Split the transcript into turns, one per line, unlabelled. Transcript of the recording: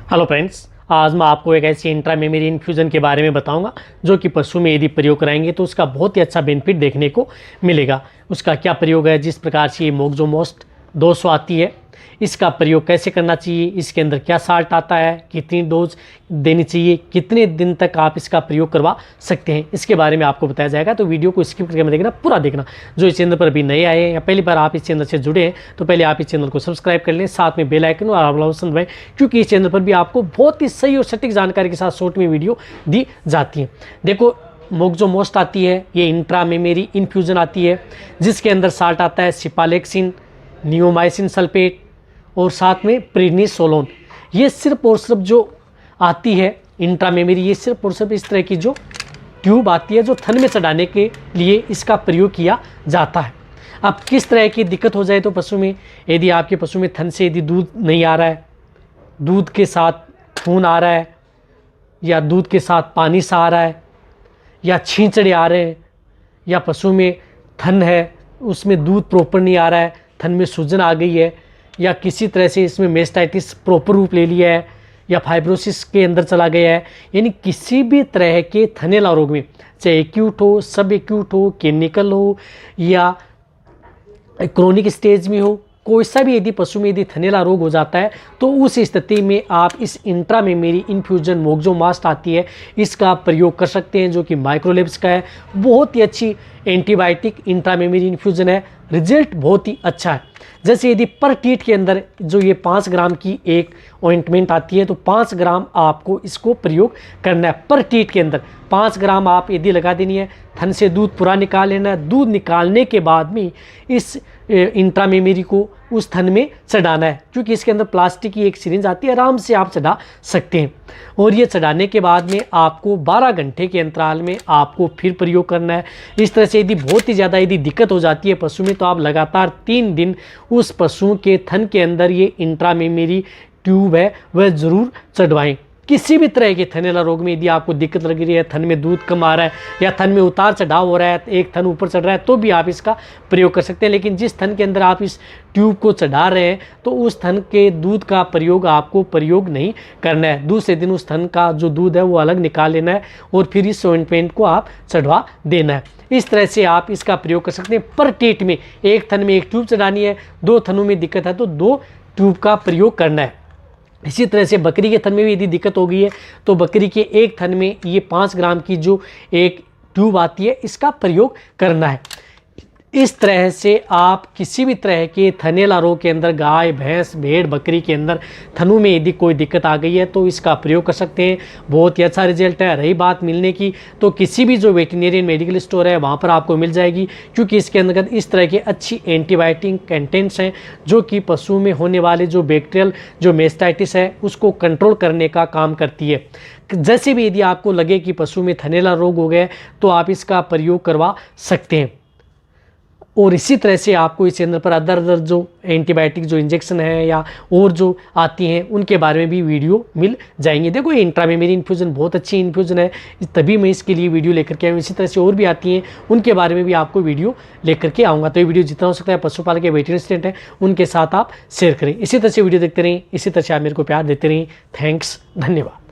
Hello friends, आज मैं आपको एक ऐसी इंट्रा मेमोरी इन्फ्यूज़न के बारे में बताऊंगा जो कि पशु में यदि प्रयोग कराएंगे तो उसका बहुत ही अच्छा बेनिफिट देखने को मिलेगा। उसका क्या प्रयोग है, जिस प्रकार से ये मोक्सोमोस्ट 200 आती है, इसका प्रयोग कैसे करना चाहिए, इसके अंदर क्या साल्ट आता है, कितनी डोज देनी चाहिए, कितने दिन तक आप इसका प्रयोग करवा सकते हैं, इसके बारे में आपको बताया जाएगा। तो वीडियो को स्किप करके मत देखना, पूरा देखना। जो इस चैनल पर अभी नए आए हैं या पहली बार आप इस चैनल से जुड़े हैं तो पहले आप इस चैनल को सब्सक्राइब कर लें, साथ में बेल आइकन और ऑल ऑप्शन दबाएं, क्योंकि इस चैनल पर भी आपको बहुत ही सही और सटीक जानकारी के साथ शॉर्ट में वीडियो दी जाती है। देखो, मोक्सोमोस्ट आती है, ये इंट्रा मेमोरी इन्फ्यूज़न आती है, जिसके अंदर साल्ट आता है सिपालेक्सिन, नियोमाइसिन सल्फेट और साथ में प्रिडनिसोलोन। ये सिर्फ और सिर्फ जो आती है इंट्रा मेमोरी, ये सिर्फ और सिर्फ इस तरह की जो ट्यूब आती है जो थन में चढ़ाने के लिए इसका प्रयोग किया जाता है। अब किस तरह की दिक्कत हो जाए तो पशु में, यदि आपके पशु में थन से यदि दूध नहीं आ रहा है, दूध के साथ खून आ रहा है, या दूध के साथ पानी सा आ रहा है, या छींचड़े आ रहे हैं, या पशु में थन है उसमें दूध प्रॉपर नहीं आ रहा है, थन में सूजन आ गई है, या किसी तरह से इसमें मेस्टाइटिस प्रॉपर रूप ले लिया है, या फाइब्रोसिस के अंदर चला गया है, यानी किसी भी तरह के थनैला रोग में, चाहे एक्यूट हो, सब एक्यूट हो, क्लिनिकल हो या क्रोनिक स्टेज में हो, कोई सा भी यदि पशु में यदि थनैला रोग हो जाता है तो उस स्थिति में आप इस इंट्रा मेमोरी इन्फ्यूजन मोक्सोमास्ट आती है, इसका प्रयोग कर सकते हैं, जो कि माइक्रोलेब्स का है। बहुत ही अच्छी एंटीबायोटिक इंट्रा मेमोरी इन्फ्यूजन है, रिजल्ट बहुत ही अच्छा है। जैसे यदि पर टीट के अंदर जो ये 5 ग्राम की एक ऑइंटमेंट आती है तो 5 ग्राम आपको इसको प्रयोग करना है। पर टीट के अंदर 5 ग्राम आप यदि लगा देनी है, थन से दूध पूरा निकाल लेना है, दूध निकालने के बाद में इस इंट्रा मेमोरी को उस थन में चढ़ाना है, क्योंकि इसके अंदर प्लास्टिक की एक सिरिंज आती है, आराम से आप चढ़ा सकते हैं। और ये चढ़ाने के बाद में आपको 12 घंटे के अंतराल में आपको फिर प्रयोग करना है। इस तरह से यदि बहुत ही ज़्यादा यदि दिक्कत हो जाती है पशु में तो आप लगातार 3 दिन उस पशु के थन के अंदर ये इंट्रा मेमोरी ट्यूब है वह ज़रूर चढ़वाएं। किसी भी तरह के थनैला रोग में यदि आपको दिक्कत लग रही है, थन में दूध कम आ रहा है या थन में उतार चढ़ाव हो रहा है, एक थन ऊपर चढ़ रहा है, तो भी आप इसका प्रयोग कर सकते हैं। लेकिन जिस थन के अंदर आप इस ट्यूब को चढ़ा रहे हैं तो उस थन के दूध का प्रयोग आपको प्रयोग नहीं करना है। दूसरे दिन उस थन का जो दूध है वो अलग निकाल लेना है और फिर इस ऑइंटमेंट को आप चढ़वा देना है। इस तरह से आप इसका प्रयोग कर सकते हैं। पर टीट में एक थन में एक ट्यूब चढ़ानी है, 2 थनों में दिक्कत है तो 2 ट्यूब का प्रयोग करना है। इसी तरह से बकरी के थन में भी यदि दिक्कत हो गई है तो बकरी के एक थन में ये 5 ग्राम की जो एक ट्यूब आती है इसका प्रयोग करना है। इस तरह से आप किसी भी तरह के थनैला रोग के अंदर, गाय, भैंस, भेड़, बकरी के अंदर थनों में यदि कोई दिक्कत आ गई है तो इसका प्रयोग कर सकते हैं। बहुत ही अच्छा रिजल्ट है। रही बात मिलने की तो किसी भी जो वेटरनरी मेडिकल स्टोर है वहाँ पर आपको मिल जाएगी, क्योंकि इसके अंदर इस तरह के अच्छी एंटीबायोटिक कंटेंट्स हैं जो कि पशु में होने वाले जो बैक्टीरियल जो मेस्टाइटिस है उसको कंट्रोल करने का काम करती है। जैसे भी यदि आपको लगे कि पशु में थनैला रोग हो गया तो आप इसका प्रयोग करवा सकते हैं। और इसी तरह से आपको इस चैनल पर अदर जो एंटीबायोटिक जो इंजेक्शन है या और जो आती हैं उनके बारे में भी वीडियो मिल जाएंगे। देखो, ये इंट्रा मेमोरी इन्फ्यूज़न बहुत अच्छी इन्फ्यूज़न है, तभी मैं इसके लिए वीडियो लेकर के आऊँ। इसी तरह से और भी आती हैं, उनके बारे में भी आपको वीडियो लेकर के आऊँगा। तो ये वीडियो जितना हो सकता है पशुपालक के वेटरनरी स्टूडेंट हैं उनके साथ आप शेयर करें। इसी तरह से वीडियो देखते रहें, इसी तरह से आप मेरे को प्यार देते रहें। थैंक्स, धन्यवाद।